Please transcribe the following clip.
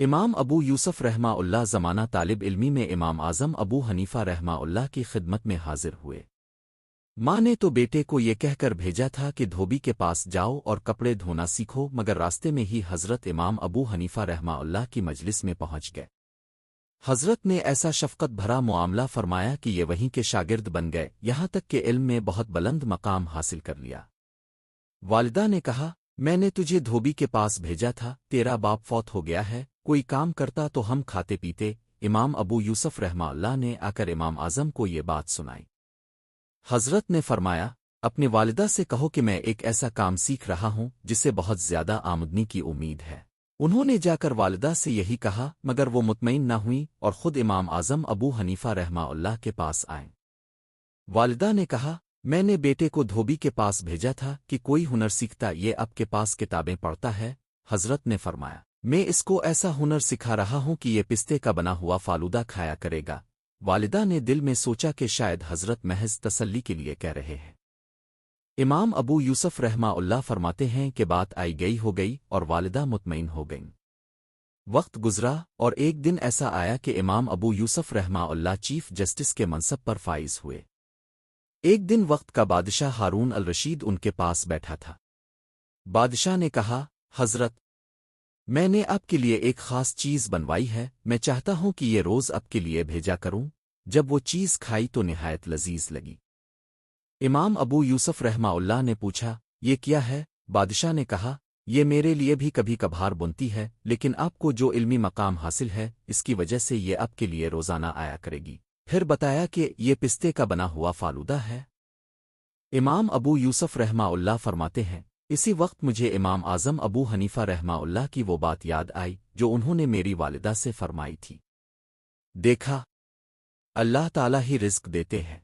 امام ابو یوسف رحمہ اللہ زمانہ طالب علمی میں امام اعظم ابو حنیفہ رحمہ اللہ کی خدمت میں حاضر ہوئے۔ ماں نے تو بیٹے کو یہ کہہ کر بھیجا تھا کہ دھوبی کے پاس جاؤ اور کپڑے دھونا سیکھو، مگر راستے میں ہی حضرت امام ابو حنیفہ رحمہ اللہ کی مجلس میں پہنچ گئے۔ حضرت نے ایسا شفقت بھرا معاملہ فرمایا کہ یہ وہیں کے شاگرد بن گئے، یہاں تک کہ علم میں بہت بلند مقام حاصل کر لیا۔ والدہ نے کہا، میں نے تجھے دھوبی کے پاس بھیجا تھا، تیرا باپ فوت ہو گیا ہے، کوئی کام کرتا تو ہم کھاتے پیتے۔ امام ابو یوسف رحمہ اللہ نے آ کر امام اعظم کو یہ بات سنائی۔ حضرت نے فرمایا، اپنی والدہ سے کہو کہ میں ایک ایسا کام سیکھ رہا ہوں جسے بہت زیادہ آمدنی کی امید ہے۔ انہوں نے جا کر والدہ سے یہی کہا، مگر وہ مطمئن نہ ہوئی اور خود امام اعظم ابو حنیفہ رحمہ اللہ کے پاس آئیں۔ والدہ نے کہا، میں نے بیٹے کو دھوبی کے پاس بھیجا تھا کہ کوئی ہنر سیکھتا، یہ آپ کے پاس کتابیں پڑھتا ہے۔ حضرت نے فرمایا، میں اس کو ایسا ہنر سکھا رہا ہوں کہ یہ پستے کا بنا ہوا فالودہ کھایا کرے گا۔ والدہ نے دل میں سوچا کہ شاید حضرت محض تسلی کے لیے کہہ رہے ہیں۔ امام ابو یوسف رحمہ اللہ فرماتے ہیں کہ بات آئی گئی ہو گئی اور والدہ مطمئن ہو گئیں۔ وقت گزرا اور ایک دن ایسا آیا کہ امام ابو یوسف رحمہ اللہ چیف جسٹس کے منصب پر فائز ہوئے۔ ایک دن وقت کا بادشاہ ہارون الرشید ان کے پاس بیٹھا تھا۔ بادشاہ نے کہا، حضرت، میں نے آپ کے لیے ایک خاص چیز بنوائی ہے، میں چاہتا ہوں کہ یہ روز آپ کے لیے بھیجا کروں۔ جب وہ چیز کھائی تو نہایت لذیذ لگی۔ امام ابو یوسف رحمہ اللہ نے پوچھا، یہ کیا ہے؟ بادشاہ نے کہا، یہ میرے لیے بھی کبھی کبھار بنتی ہے، لیکن آپ کو جو علمی مقام حاصل ہے اس کی وجہ سے یہ آپ کے لیے روزانہ آیا کرے گی۔ پھر بتایا کہ یہ پستے کا بنا ہوا فالودہ ہے۔ امام ابو یوسف رحمہ اللہ فرماتے ہیں، اسی وقت مجھے امام اعظم ابو حنیفہ رحمہ اللہ کی وہ بات یاد آئی جو انہوں نے میری والدہ سے فرمائی تھی۔ دیکھا، اللہ تعالیٰ ہی رزق دیتے ہیں۔